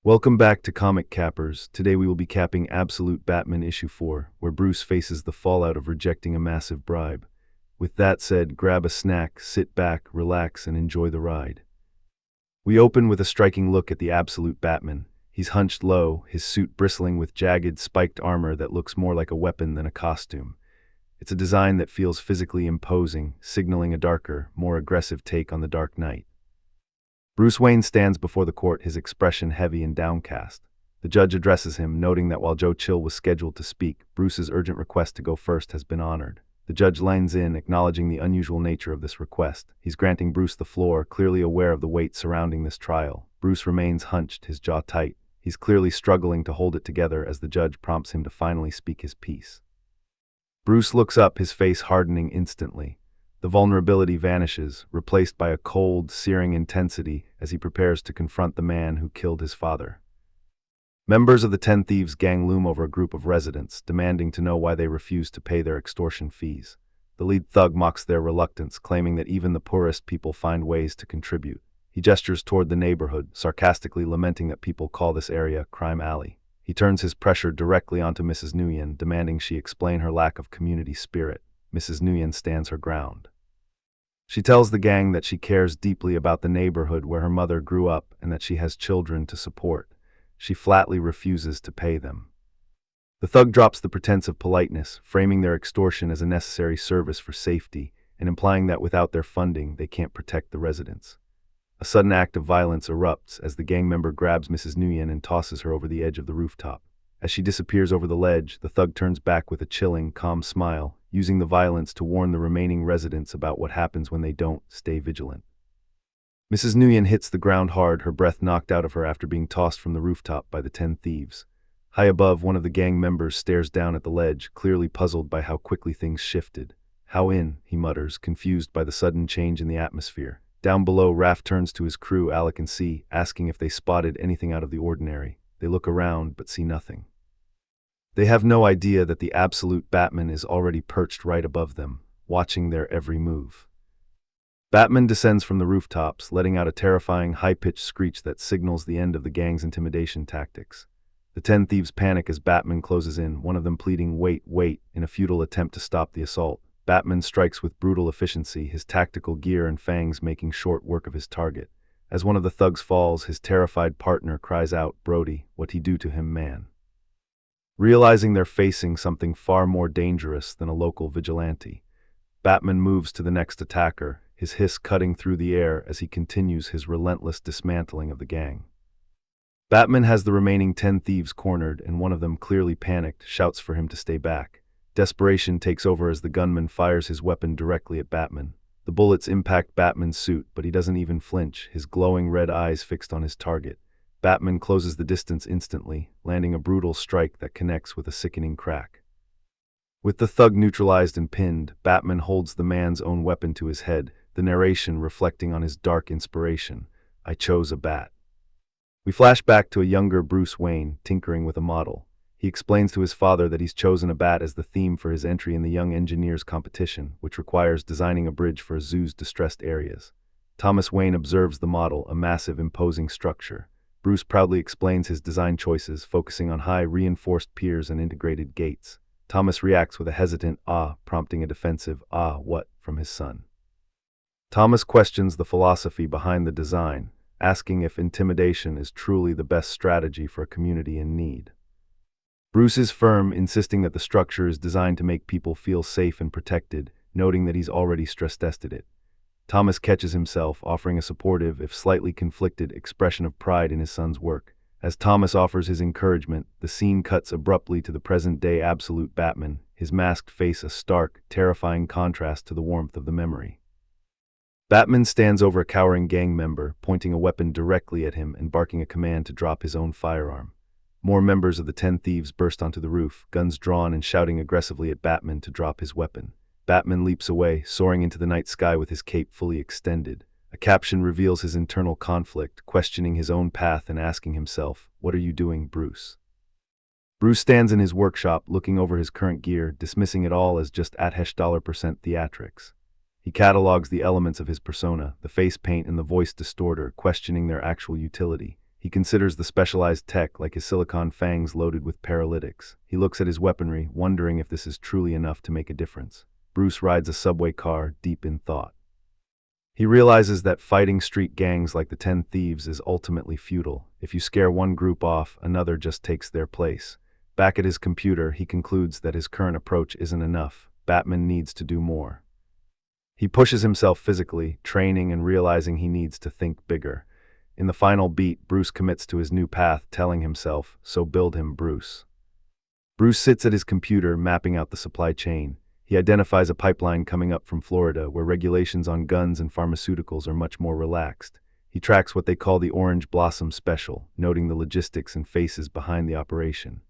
Welcome back to Comic Cappers. Today we will be capping Absolute Batman issue 4, where Bruce faces the fallout of rejecting a massive bribe. With that said, grab a snack, sit back, relax, and enjoy the ride. We open with a striking look at the Absolute Batman. He's hunched low, his suit bristling with jagged, spiked armor that looks more like a weapon than a costume. It's a design that feels physically imposing, signaling a darker, more aggressive take on the Dark Knight. Bruce Wayne stands before the court, his expression heavy and downcast. The judge addresses him, noting that while Joe Chill was scheduled to speak, Bruce's urgent request to go first has been honored. The judge leans in, acknowledging the unusual nature of this request. He's granting Bruce the floor, clearly aware of the weight surrounding this trial. Bruce remains hunched, his jaw tight. He's clearly struggling to hold it together as the judge prompts him to finally speak his piece. Bruce looks up, his face hardening instantly. The vulnerability vanishes, replaced by a cold, searing intensity as he prepares to confront the man who killed his father. Members of the 10 Thieves gang loom over a group of residents, demanding to know why they refuse to pay their extortion fees. The lead thug mocks their reluctance, claiming that even the poorest people find ways to contribute. He gestures toward the neighborhood, sarcastically lamenting that people call this area Crime Alley. He turns his pressure directly onto Mrs. Nguyen, demanding she explain her lack of community spirit. Mrs. Nguyen stands her ground. She tells the gang that she cares deeply about the neighborhood where her mother grew up and that she has children to support. She flatly refuses to pay them. The thug drops the pretense of politeness, framing their extortion as a necessary service for safety and implying that without their funding, they can't protect the residents. A sudden act of violence erupts as the gang member grabs Mrs. Nguyen and tosses her over the edge of the rooftop. As she disappears over the ledge, the thug turns back with a chilling, calm smile, using the violence to warn the remaining residents about what happens when they don't stay vigilant. Mrs. Nguyen hits the ground hard, her breath knocked out of her after being tossed from the rooftop by the 10 thieves. High above, one of the gang members stares down at the ledge, clearly puzzled by how quickly things shifted. "How in?" he mutters, confused by the sudden change in the atmosphere. Down below, Raph turns to his crew, Alec and C, asking if they spotted anything out of the ordinary. They look around, but see nothing. They have no idea that the Absolute Batman is already perched right above them, watching their every move. Batman descends from the rooftops, letting out a terrifying, high-pitched screech that signals the end of the gang's intimidation tactics. The 10 thieves panic as Batman closes in, one of them pleading, "Wait, wait," in a futile attempt to stop the assault. Batman strikes with brutal efficiency, his tactical gear and fangs making short work of his target. As one of the thugs falls, his terrified partner cries out, "Brody, what'd he do to him, man?" Realizing they're facing something far more dangerous than a local vigilante, Batman moves to the next attacker, his hiss cutting through the air as he continues his relentless dismantling of the gang. Batman has the remaining 10 thieves cornered, and one of them, clearly panicked, shouts for him to stay back. Desperation takes over as the gunman fires his weapon directly at Batman. The bullets impact Batman's suit, but he doesn't even flinch, his glowing red eyes fixed on his target. Batman closes the distance instantly, landing a brutal strike that connects with a sickening crack. With the thug neutralized and pinned, Batman holds the man's own weapon to his head, the narration reflecting on his dark inspiration. "I chose a bat." We flash back to a younger Bruce Wayne, tinkering with a model. He explains to his father that he's chosen a bat as the theme for his entry in the Young Engineers competition, which requires designing a bridge for a zoo's distressed areas. Thomas Wayne observes the model, a massive, imposing structure. Bruce proudly explains his design choices, focusing on high, reinforced piers and integrated gates. Thomas reacts with a hesitant "ah," prompting a defensive "ah, what?" from his son. Thomas questions the philosophy behind the design, asking if intimidation is truly the best strategy for a community in need. Bruce is firm, insisting that the structure is designed to make people feel safe and protected, noting that he's already stress-tested it. Thomas catches himself, offering a supportive, if slightly conflicted, expression of pride in his son's work. As Thomas offers his encouragement, the scene cuts abruptly to the present-day Absolute Batman, his masked face a stark, terrifying contrast to the warmth of the memory. Batman stands over a cowering gang member, pointing a weapon directly at him and barking a command to drop his own firearm. More members of the 10 thieves burst onto the roof, guns drawn and shouting aggressively at Batman to drop his weapon. Batman leaps away, soaring into the night sky with his cape fully extended. A caption reveals his internal conflict, questioning his own path and asking himself, "What are you doing, Bruce?" Bruce stands in his workshop, looking over his current gear, dismissing it all as just $% theatrics. He catalogs the elements of his persona, the face paint and the voice distorter, questioning their actual utility. He considers the specialized tech like his silicon fangs loaded with paralytics. He looks at his weaponry, wondering if this is truly enough to make a difference. Bruce rides a subway car, deep in thought. He realizes that fighting street gangs like the 10 Thieves is ultimately futile. If you scare one group off, another just takes their place. Back at his computer, he concludes that his current approach isn't enough. Batman needs to do more. He pushes himself physically, training and realizing he needs to think bigger. In the final beat, Bruce commits to his new path, telling himself, "So build him, Bruce." Bruce sits at his computer, mapping out the supply chain. He identifies a pipeline coming up from Florida, where regulations on guns and pharmaceuticals are much more relaxed. He tracks what they call the Orange Blossom Special, noting the logistics and faces behind the operation.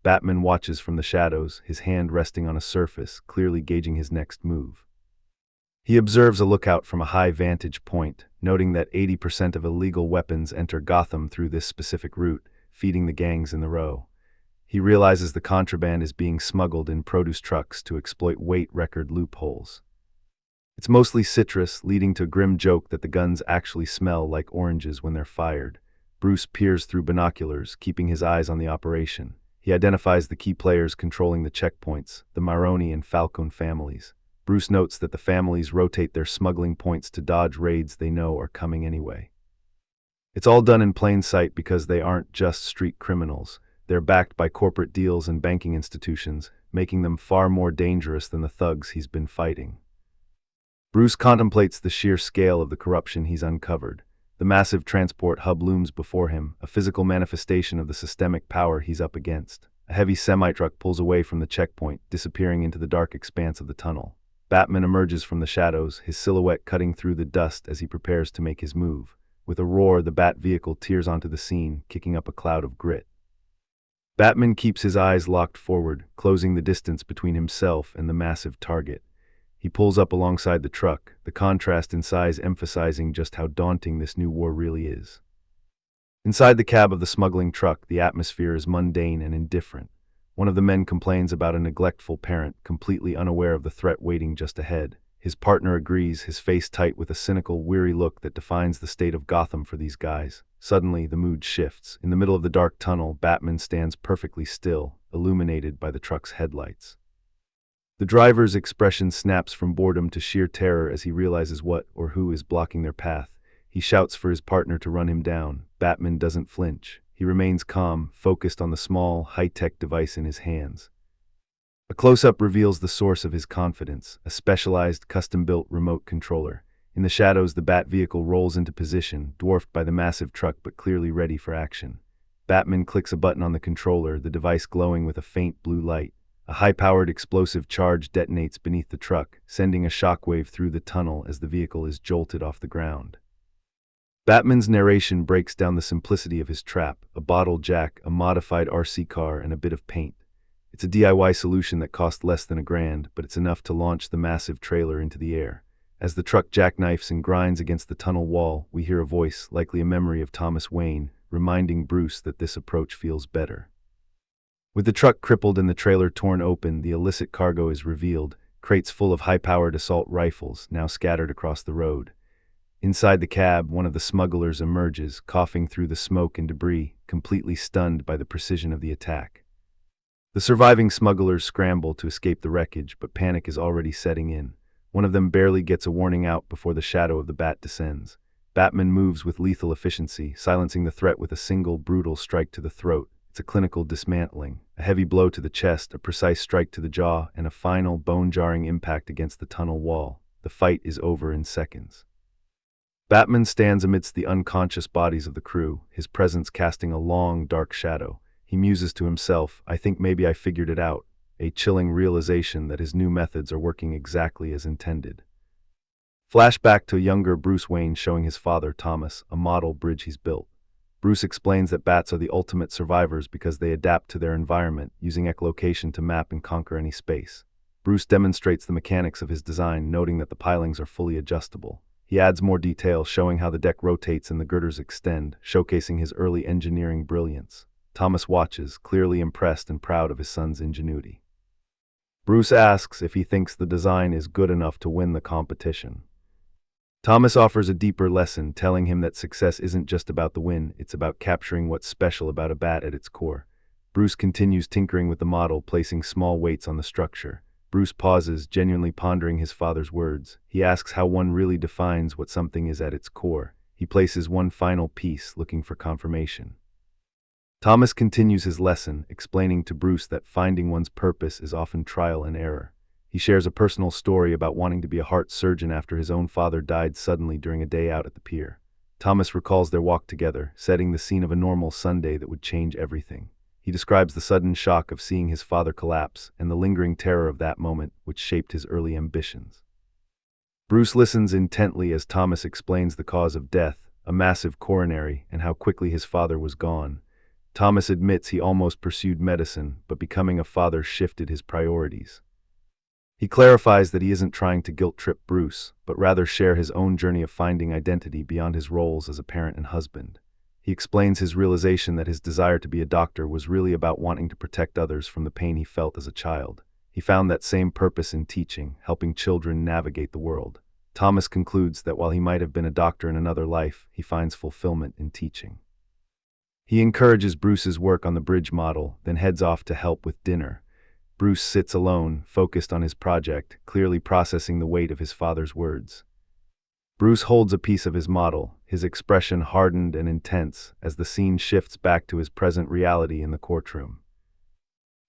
Batman watches from the shadows, his hand resting on a surface, clearly gauging his next move. He observes a lookout from a high vantage point, noting that 80% of illegal weapons enter Gotham through this specific route, feeding the gangs in the row. He realizes the contraband is being smuggled in produce trucks to exploit weight record loopholes. It's mostly citrus, leading to a grim joke that the guns actually smell like oranges when they're fired. Bruce peers through binoculars, keeping his eyes on the operation. He identifies the key players controlling the checkpoints, the Maroni and Falcone families. Bruce notes that the families rotate their smuggling points to dodge raids they know are coming anyway. It's all done in plain sight because they aren't just street criminals. They're backed by corporate deals and banking institutions, making them far more dangerous than the thugs he's been fighting. Bruce contemplates the sheer scale of the corruption he's uncovered. The massive transport hub looms before him, a physical manifestation of the systemic power he's up against. A heavy semi-truck pulls away from the checkpoint, disappearing into the dark expanse of the tunnel. Batman emerges from the shadows, his silhouette cutting through the dust as he prepares to make his move. With a roar, the Bat vehicle tears onto the scene, kicking up a cloud of grit. Batman keeps his eyes locked forward, closing the distance between himself and the massive target. He pulls up alongside the truck, the contrast in size emphasizing just how daunting this new war really is. Inside the cab of the smuggling truck, the atmosphere is mundane and indifferent. One of the men complains about a neglectful parent, completely unaware of the threat waiting just ahead. His partner agrees, his face tight with a cynical, weary look that defines the state of Gotham for these guys. Suddenly, the mood shifts. In the middle of the dark tunnel, Batman stands perfectly still, illuminated by the truck's headlights. The driver's expression snaps from boredom to sheer terror as he realizes what or who is blocking their path. He shouts for his partner to run him down. Batman doesn't flinch. He remains calm, focused on the small, high-tech device in his hands. A close-up reveals the source of his confidence, a specialized, custom-built remote controller. In the shadows, the Bat vehicle rolls into position, dwarfed by the massive truck but clearly ready for action. Batman clicks a button on the controller, the device glowing with a faint blue light. A high-powered explosive charge detonates beneath the truck, sending a shockwave through the tunnel as the vehicle is jolted off the ground. Batman's narration breaks down the simplicity of his trap: a bottle jack, a modified RC car, and a bit of paint. It's a DIY solution that cost less than $1,000, but it's enough to launch the massive trailer into the air. As the truck jackknifes and grinds against the tunnel wall, we hear a voice, likely a memory of Thomas Wayne, reminding Bruce that this approach feels better. With the truck crippled and the trailer torn open, the illicit cargo is revealed, crates full of high-powered assault rifles, now scattered across the road. Inside the cab, one of the smugglers emerges, coughing through the smoke and debris, completely stunned by the precision of the attack. The surviving smugglers scramble to escape the wreckage, but panic is already setting in. One of them barely gets a warning out before the shadow of the Bat descends. Batman moves with lethal efficiency, silencing the threat with a single brutal strike to the throat. It's a clinical dismantling. A heavy blow to the chest, a precise strike to the jaw, and a final, bone-jarring impact against the tunnel wall. The fight is over in seconds. Batman stands amidst the unconscious bodies of the crew, his presence casting a long, dark shadow. He muses to himself, "I think maybe I figured it out," a chilling realization that his new methods are working exactly as intended. Flashback to younger Bruce Wayne showing his father, Thomas, a model bridge he's built. Bruce explains that bats are the ultimate survivors because they adapt to their environment, using echolocation to map and conquer any space. Bruce demonstrates the mechanics of his design, noting that the pilings are fully adjustable. He adds more detail, showing how the deck rotates and the girders extend, showcasing his early engineering brilliance. Thomas watches, clearly impressed and proud of his son's ingenuity. Bruce asks if he thinks the design is good enough to win the competition. Thomas offers a deeper lesson, telling him that success isn't just about the win, it's about capturing what's special about a bat at its core. Bruce continues tinkering with the model, placing small weights on the structure. Bruce pauses, genuinely pondering his father's words. He asks how one really defines what something is at its core. He places one final piece, looking for confirmation. Thomas continues his lesson, explaining to Bruce that finding one's purpose is often trial and error. He shares a personal story about wanting to be a heart surgeon after his own father died suddenly during a day out at the pier. Thomas recalls their walk together, setting the scene of a normal Sunday that would change everything. He describes the sudden shock of seeing his father collapse and the lingering terror of that moment, which shaped his early ambitions. Bruce listens intently as Thomas explains the cause of death, a massive coronary, and how quickly his father was gone. Thomas admits he almost pursued medicine, but becoming a father shifted his priorities. He clarifies that he isn't trying to guilt-trip Bruce, but rather share his own journey of finding identity beyond his roles as a parent and husband. He explains his realization that his desire to be a doctor was really about wanting to protect others from the pain he felt as a child. He found that same purpose in teaching, helping children navigate the world. Thomas concludes that while he might have been a doctor in another life, he finds fulfillment in teaching. He encourages Bruce's work on the bridge model, then heads off to help with dinner. Bruce sits alone, focused on his project, clearly processing the weight of his father's words. Bruce holds a piece of his model, his expression hardened and intense as the scene shifts back to his present reality in the courtroom.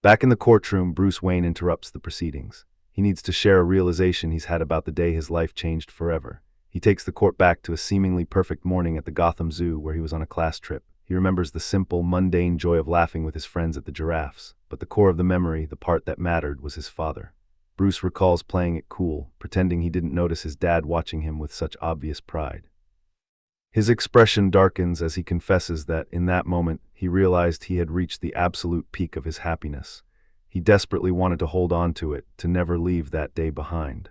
Back in the courtroom, Bruce Wayne interrupts the proceedings. He needs to share a realization he's had about the day his life changed forever. He takes the court back to a seemingly perfect morning at the Gotham Zoo where he was on a class trip. He remembers the simple, mundane joy of laughing with his friends at the giraffes, but the core of the memory, the part that mattered, was his father. Bruce recalls playing it cool, pretending he didn't notice his dad watching him with such obvious pride. His expression darkens as he confesses that, in that moment, he realized he had reached the absolute peak of his happiness. He desperately wanted to hold on to it, to never leave that day behind.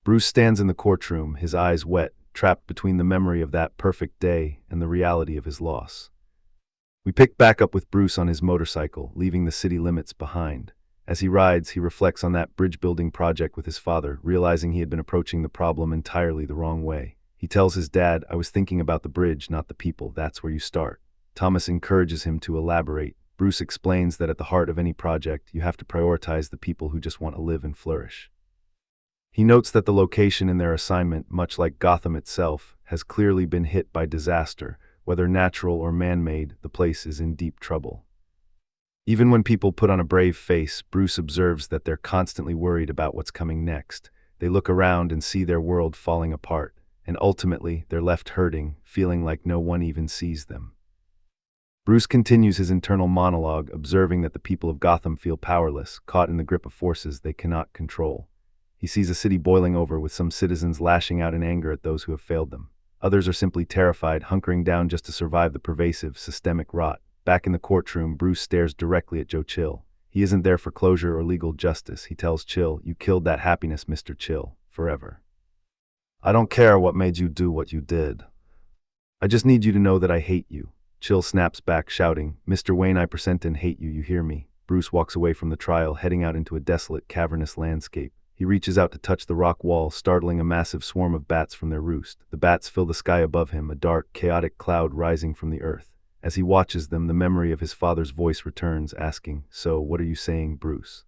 Bruce stands in the courtroom, his eyes wet, trapped between the memory of that perfect day and the reality of his loss. We pick back up with Bruce on his motorcycle, leaving the city limits behind. As he rides, he reflects on that bridge-building project with his father, realizing he had been approaching the problem entirely the wrong way. He tells his dad, "I was thinking about the bridge, not the people. That's where you start." Thomas encourages him to elaborate. Bruce explains that at the heart of any project, you have to prioritize the people who just want to live and flourish. He notes that the location in their assignment, much like Gotham itself, has clearly been hit by disaster. Whether natural or man-made, the place is in deep trouble. Even when people put on a brave face, Bruce observes that they're constantly worried about what's coming next. They look around and see their world falling apart, and ultimately, they're left hurting, feeling like no one even sees them. Bruce continues his internal monologue, observing that the people of Gotham feel powerless, caught in the grip of forces they cannot control. He sees a city boiling over, with some citizens lashing out in anger at those who have failed them. Others are simply terrified, hunkering down just to survive the pervasive, systemic rot. Back in the courtroom, Bruce stares directly at Joe Chill. He isn't there for closure or legal justice. He tells Chill, "You killed that happiness, Mr. Chill, forever. I don't care what made you do what you did. I just need you to know that I hate you." Chill snaps back, shouting, "Mr. Wayne, I present and hate you, you hear me?" Bruce walks away from the trial, heading out into a desolate, cavernous landscape. He reaches out to touch the rock wall, startling a massive swarm of bats from their roost. The bats fill the sky above him, a dark, chaotic cloud rising from the earth. As he watches them, the memory of his father's voice returns, asking, "So, what are you saying, Bruce?"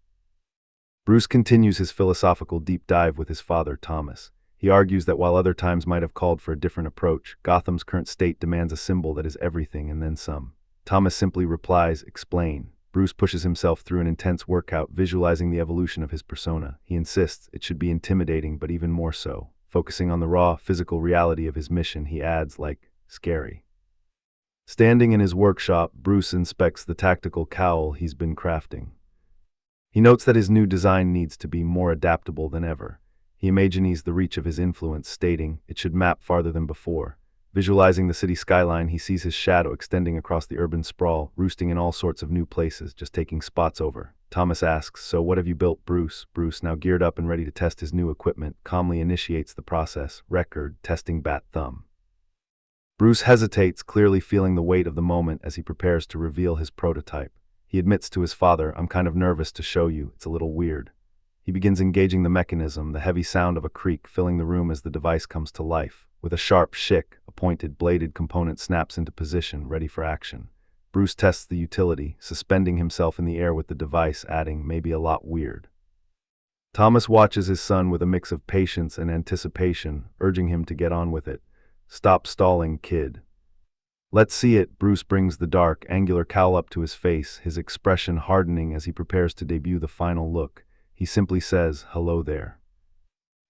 Bruce continues his philosophical deep dive with his father, Thomas. He argues that while other times might have called for a different approach, Gotham's current state demands a symbol that is everything and then some. Thomas simply replies, "Explain." Bruce pushes himself through an intense workout, visualizing the evolution of his persona. He insists it should be intimidating, but even more so. Focusing on the raw, physical reality of his mission, he adds, like, scary. Standing in his workshop, Bruce inspects the tactical cowl he's been crafting. He notes that his new design needs to be more adaptable than ever. He imagines the reach of his influence, stating, "It should map farther than before." Visualizing the city skyline, he sees his shadow extending across the urban sprawl, roosting in all sorts of new places, just taking spots over. Thomas asks, "So what have you built, Bruce?" Bruce, now geared up and ready to test his new equipment, calmly initiates the process. Record, testing bat thumb. Bruce hesitates, clearly feeling the weight of the moment as he prepares to reveal his prototype. He admits to his father, "I'm kind of nervous to show you, it's a little weird." He begins engaging the mechanism, the heavy sound of a creak filling the room as the device comes to life. With a sharp shick, a pointed, bladed component snaps into position, ready for action. Bruce tests the utility, suspending himself in the air with the device, adding, "Maybe a lot weird." Thomas watches his son with a mix of patience and anticipation, urging him to get on with it. "Stop stalling, kid. Let's see it." Bruce brings the dark, angular cowl up to his face, his expression hardening as he prepares to debut the final look. He simply says, "Hello there."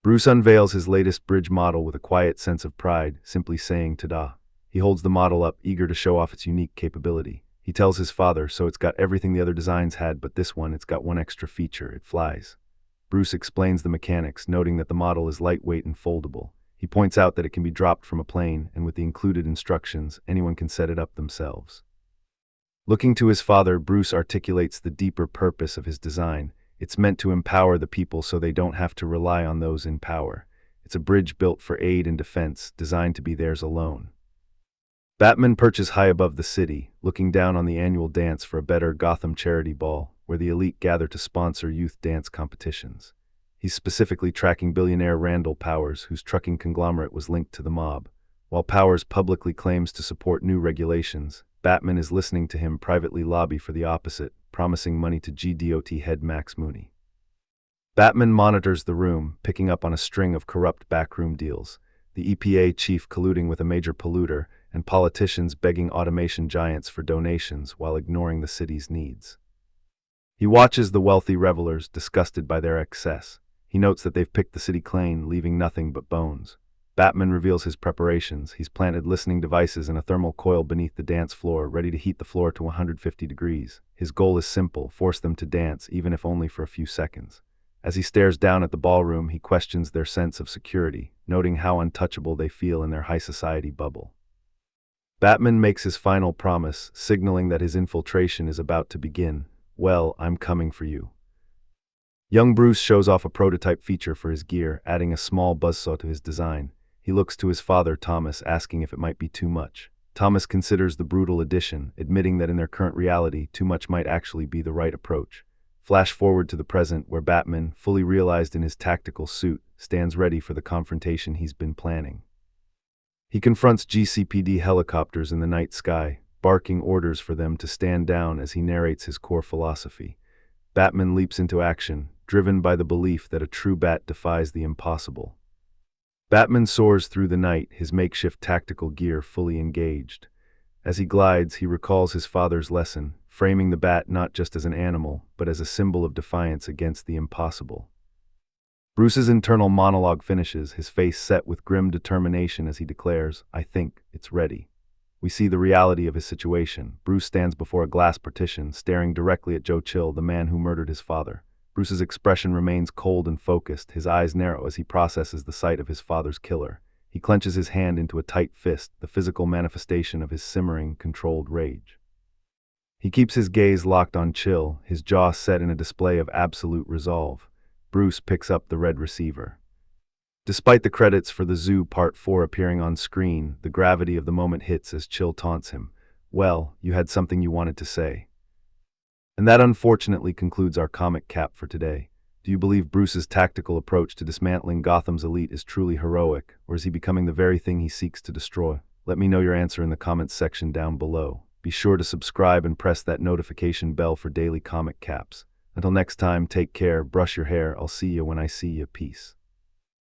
Bruce unveils his latest bridge model with a quiet sense of pride, simply saying, "Ta-da." He holds the model up, eager to show off its unique capability. He tells his father, "So it's got everything the other designs had, but this one, it's got one extra feature, it flies." Bruce explains the mechanics, noting that the model is lightweight and foldable. He points out that it can be dropped from a plane, and with the included instructions, anyone can set it up themselves. Looking to his father, Bruce articulates the deeper purpose of his design. It's meant to empower the people so they don't have to rely on those in power. It's a bridge built for aid and defense, designed to be theirs alone. Batman perches high above the city, looking down on the annual dance for a better Gotham charity ball, where the elite gather to sponsor youth dance competitions. He's specifically tracking billionaire Randall Powers, whose trucking conglomerate was linked to the mob. While Powers publicly claims to support new regulations, Batman is listening to him privately lobby for the opposite, promising money to GDOT head Max Mooney. Batman monitors the room, picking up on a string of corrupt backroom deals. The EPA chief colluding with a major polluter, and politicians begging automation giants for donations while ignoring the city's needs. He watches the wealthy revelers, disgusted by their excess. He notes that they've picked the city clean, leaving nothing but bones. Batman reveals his preparations. He's planted listening devices in a thermal coil beneath the dance floor, ready to heat the floor to 150 degrees. His goal is simple: force them to dance, even if only for a few seconds. As he stares down at the ballroom, he questions their sense of security, noting how untouchable they feel in their high society bubble. Batman makes his final promise, signaling that his infiltration is about to begin. "Well, I'm coming for you." Young Bruce shows off a prototype feature for his gear, adding a small buzzsaw to his design. He looks to his father, Thomas, asking if it might be too much. Thomas considers the brutal addition, admitting that in their current reality, too much might actually be the right approach. Flash forward to the present, where Batman, fully realized in his tactical suit, stands ready for the confrontation he's been planning. He confronts GCPD helicopters in the night sky, barking orders for them to stand down as he narrates his core philosophy. Batman leaps into action, driven by the belief that a true bat defies the impossible. Batman soars through the night, his makeshift tactical gear fully engaged. As he glides, he recalls his father's lesson, framing the bat not just as an animal, but as a symbol of defiance against the impossible. Bruce's internal monologue finishes, his face set with grim determination as he declares, "I think it's ready." We see the reality of his situation. Bruce stands before a glass partition, staring directly at Joe Chill, the man who murdered his father. Bruce's expression remains cold and focused, his eyes narrow as he processes the sight of his father's killer. He clenches his hand into a tight fist, the physical manifestation of his simmering, controlled rage. He keeps his gaze locked on Chill, his jaw set in a display of absolute resolve. Bruce picks up the red receiver. Despite the credits for The Zoo Part 4 appearing on screen, the gravity of the moment hits as Chill taunts him. "Well, you had something you wanted to say." And that unfortunately concludes our comic cap for today. Do you believe Bruce's tactical approach to dismantling Gotham's elite is truly heroic, or is he becoming the very thing he seeks to destroy? Let me know your answer in the comments section down below. Be sure to subscribe and press that notification bell for daily comic caps. Until next time, take care, brush your hair, I'll see you when I see you, peace.